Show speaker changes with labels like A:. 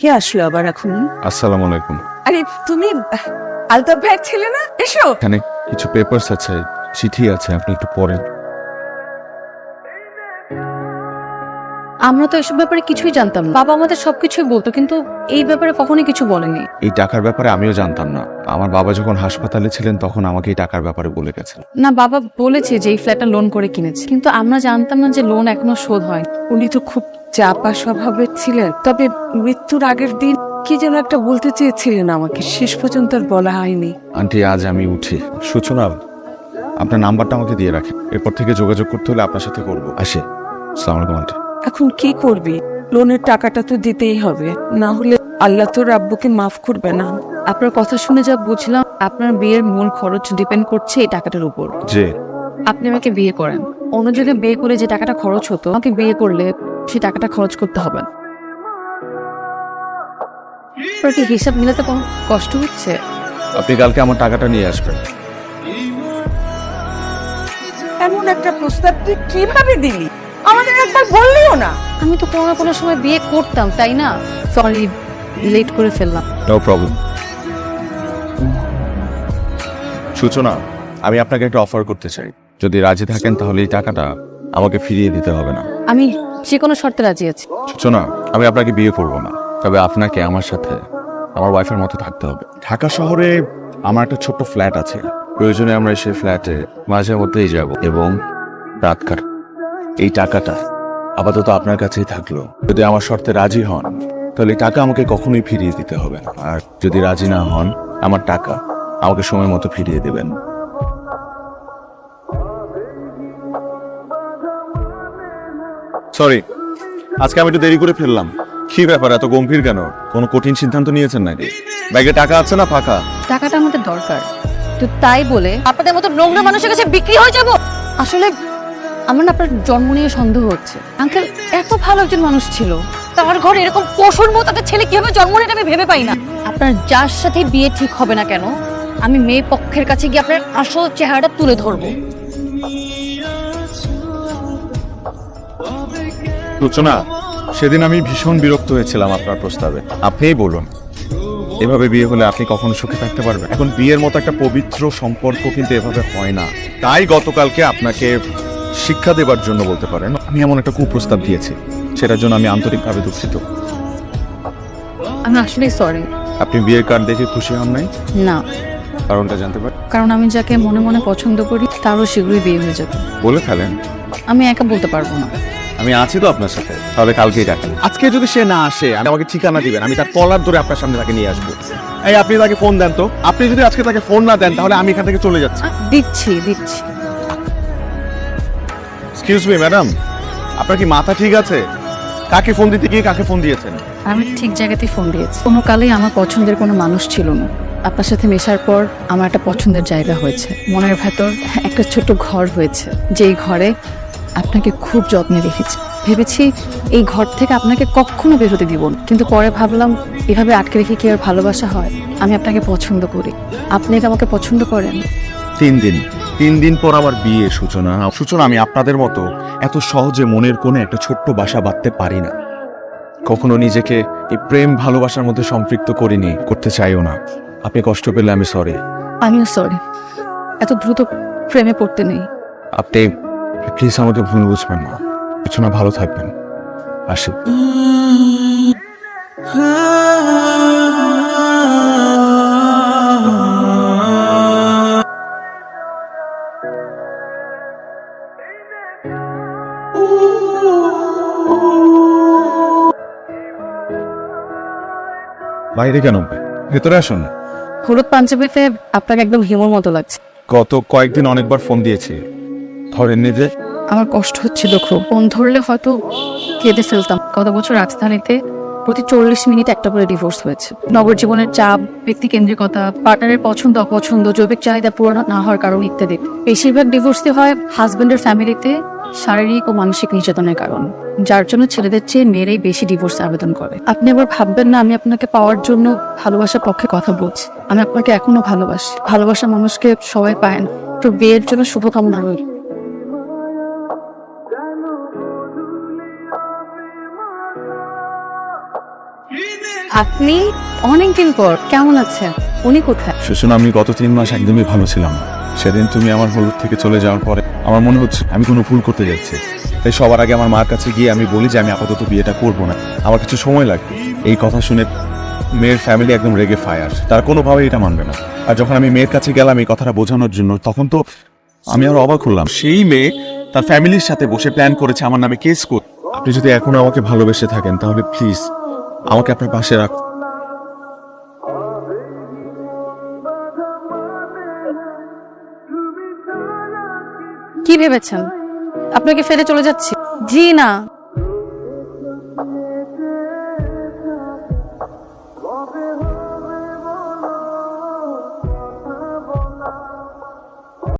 A: কে আসলো আবার এখন?
B: আসসালামু আলাইকুম।
A: আরে তুমি আলতাফ ভাই ছিলে না? এসো।
B: এখানে কিছু পেপারস আছে, চিঠি আছে, আপনি একটু পড়েন।
C: আমরা তো এসব ব্যাপারে কিছুই জানতাম না। বাবা আমাদের সবকিছুই বলতো, কিন্তু এই ব্যাপারে কখনোই কিছু বলেনি।
B: এই টাকার ব্যাপারে আমিও জানতাম না। আমার বাবা যখন হাসপাতালে ছিলেন তখন আমাকে এই টাকার ব্যাপারে বলে গেছেন।
C: না, বাবা বলেছে যে এই ফ্ল্যাটটা লোন করে কিনেছে, কিন্তু আমরা জানতাম না যে লোন এখনো শোধ হয়।
A: উনি তো খুব চাপা স্বভাবের ছিলেন, তবে মৃত্যুর আগের দিন কি যেন একটা বলতে চেয়েছিলেন আমাকে, শেষ পর্যন্ত আর বলা হয়নি।
B: আন্টি, আজ আমি উঠি। সূচনা, আপনার নাম্বারটা আমাকে দিয়ে রাখেন। এরপর থেকে যোগাযোগ করতে হলে আপনার সাথে করবো। আসে। আসসালামু আলাইকুম আন্টি।
A: এখন কি করবি? লোনের টাকাটা তো দিতেই হবে, না হলে আল্লাহ তোর আব্বুকে মাফ করবে না।
C: আপনার কথা শুনে যা বুঝলাম, আপনার বিয়ের মূল খরচ ডিপেন্ড করছে এই টাকাটার উপর।
B: যে
C: আপনি আমাকে বিয়ে করেন, অন্য জায়গায় বিয়ে করে যে টাকাটা খরচ হতো, আমাকে বিয়ে করলে সেই টাকাটা খরচ করতে হবে না। আপনার কি হিসাব মিলাতে কোনো কষ্ট হচ্ছে?
B: আপনি কালকে আমার টাকাটা নিয়ে আসবেন।
A: এমন একটা প্রস্তাব তুই কিভাবে দিলি? আমাদের একবার বললিও না।
C: আমি তো কোনো না কোনো সময় বিয়ে করতাম, তাই না? সরি, লেট করে ফেললাম।
B: No problem. সূচনা, আমি আপনাকে একটা অফার করতে চাই। যদি রাজি থাকেন তাহলে এই টাকাটা আমাকে ফিরিয়ে দিতে হবে না।
C: আমি যে কোনো শর্তে রাজি আছি।
B: সূচনা, আমি আপনাকে বিয়ে করব না, তবে আপনাকে আমার সাথে আমার ওয়াইফের মতো থাকতে হবে। ঢাকা শহরে আমার একটা ছোট্ট ফ্ল্যাট আছে। প্রয়োজনে আমরা সেই ফ্ল্যাটে মাঝে মধ্যেই যাব এবং রাত কাট। এই টাকাটা আপাতত আপনার কাছেই থাকলো। যদি আমার শর্তে রাজি হন তাহলে এই টাকা আমাকে কখনোই ফিরিয়ে দিতে হবে না, আর যদি রাজি না হন আমার টাকা আমাকে সময় মতো ফিরিয়ে দেবেন। সরি, আজকে আমি একটু দেরি করে ফেললাম। কি ব্যাপার, এত গম্ভীর কেন? কোনো কঠিন সিদ্ধান্ত নিয়েছেন নাকি? ব্যাগে টাকা আছে না ফাঁকা?
C: টাকাটা আমাদের দরকার, তো তাই বলে আপনাদের মতো নোংরা মানুষের কাছে বিক্রি হয়ে যাব? আসলে আমার না আপনার জন্ম নিয়ে সন্দেহ হচ্ছে। আঙ্কেল এত ভালো একজন মানুষ ছিল, তার ঘরে এরকম পশুর মতো একটা ছেলে কিভাবে জন্ম নিয়ে আমি ভেবে পাই না। আপনার যার সাথে বিয়ে ঠিক হবে না কেন, আমি মেয়ে পক্ষের কাছে গিয়ে আপনার আসল চেহারাটা তুলে ধরবো।
B: সূচনা, সেদিন আমি ভীষণ বিরক্ত হয়েছিলাম আপনার প্রস্তাবে। আপনিই বলুন, এভাবে বিয়ে হলে আপনি কখনো সুখে থাকতে পারবেন? এখন বিয়ের মতো একটা পবিত্র সম্পর্ক কিন্তু এভাবে হয় না। তাই গতকালকে আপনাকে শিক্ষা দেবার জন্য বলতে পারেন আমি এমন একটা কুপ্রস্তাব দিয়েছি, সেটার জন্য আমি আন্তরিকভাবে দুঃখিত।
C: আমি আসলেই সরি।
B: আপনি বিয়ের কার্ড দেখে খুশি হন নাই?
C: না,
B: কারণটা জানতে পারি?
C: কারণ আমি যাকে মনে মনে পছন্দ করি তারও শীঘ্রই বিয়ে হয়ে যাবে।
B: বলে ফেলেন।
C: আমি একা বলতে পারবো না।
B: আমি আছি তো আপনার সাথে, তাহলে কালকেই ডাকেন। আজকে যদি সে না আসে আমাকে ঠিকানা দিবেন, আমি তার কলার ধরে আপনার সামনে তাকে নিয়ে আসবো। এই আপনি তাকে ফোন দেন তো। আপনি যদি আজকে তাকে ফোন না দেন তাহলে আমি এখান থেকে চলে যাচ্ছি।
C: দিচ্ছি।
B: এক্সকিউজ মি ম্যাডাম, আপনার কি মাথা ঠিক আছে? কাকে ফোন দিতে গিয়ে কাকে ফোন দিয়েছেন?
C: আমি ঠিক জায়গাতেই ফোন দিয়েছি। কোনো কালেই আমার পছন্দের কোনো মানুষ ছিল না। আপনার সাথে মেশার পর আমার একটা পছন্দের জায়গা হয়েছে। মনের ভেতর একটা ছোট ঘর হয়েছে, যেই ঘরে আপনাকে খুব যত্নে রেখেছি। ভেবেছি এই ঘর থেকে আপনাকে কখনো বের হতে দিব না, কিন্তু পরে ভাবলাম এভাবে আটকে রেখে কি আর ভালোবাসা হয়? আমি আপনাকে পছন্দ করি, আপনি কি আমাকে পছন্দ করেন?
B: 3 দিন পর আমার বিয়ে। সূচনা, আমি আপনাদের মতো এত সহজে মনের কোণে একটা ছোট্ট বাসা বাঁধতে পারি না। কখনো নিজেকে এই প্রেম ভালোবাসার মধ্যে সম্পৃক্ত করিনি, করতে চাইও না। আপনি কষ্ট পেলে আমি সরি।
C: আমিও সরি, এত দ্রুত প্রেমে পড়তে নেই।
B: আপনি প্লিজ আমাকে ভুল বুঝবেন না। সূচনা, ভালো থাকবেন। আসি। বাইরে কেন? ভেতরে আসুন।
C: হলুদ পাঞ্জাবিতে আপনাকে একদম হিমোর মতো লাগছে।
B: গত কয়েকদিন অনেকবার ফোন দিয়েছি, ধরেননি যে।
C: আমার কষ্ট হচ্ছিল খুব। ফোন ধরলে হয়তো কেঁদে ফেলতাম। গত বছর রাজধানীতে প্রতি 40 মিনিট একটা করে ডিভোর্স হয়েছে। নগর জীবনের চাপ, ব্যক্তি কেন্দ্রিকতা, পার্টনারের পছন্দ অপছন্দ, জৈবিক চাহিদা পূরণ না হওয়ার কারণ ইত্যাদি। বেশিরভাগ ডিভোর্সই হয় হাজবেন্ডের ফ্যামিলিতে শারীরিক ও মানসিক নির্যাতনের কারণ, যার জন্য ছেলেদের চেয়ে মেয়েরাই বেশি ডিভোর্স আবেদন করে। আপনি আবার ভাববেন না আমি আপনাকে পাওয়ার জন্য ভালোবাসার পক্ষে কথা বলছি। আমি আপনাকে এখনো ভালোবাসি। ভালোবাসার মানুষকে সবাই পায় না। তো বিয়ের জন্য শুভকামনা রইল।
D: Yine
C: আপনি অনেকদিন পর কেমন আছেন? উনি কোথায়?
B: সুষমা, আমি গত 3 মাস একদমই ভালো ছিলাম না। সেদিন তুমি আমার হলুদ থেকে চলে যাওয়ার পরে আমার মনে হচ্ছে আমি কোনো ভুল করতে যাচ্ছি। তাই সবার আগে আমার মার কাছে গিয়ে আমি বলি যে আমি আপাতত বিয়েটা করব না, আমার কিছু সময় লাগবে। এই কথা শুনে মেয়ের ফ্যামিলি একদম রেগে ফায়ার, তারা কোনোভাবেই এটা মানবে না। আর যখন আমি মেয়ের কাছে গেলাম এই কথাটা বোঝানোর জন্য, তখন তো আমি আরো অবাক হলাম। সেই মেয়ে তার ফ্যামিলির সাথে বসে প্ল্যান করেছে আমার নামে কেস করতে। আপনি যদি এখনো আমাকে ভালোবেসে থাকেন তাহলে প্লিজ আমাকে আপনার পাশে রাখুন।
C: কি ভেবেছেন আপনাকে ফেলে চলে যাচ্ছি? জি না,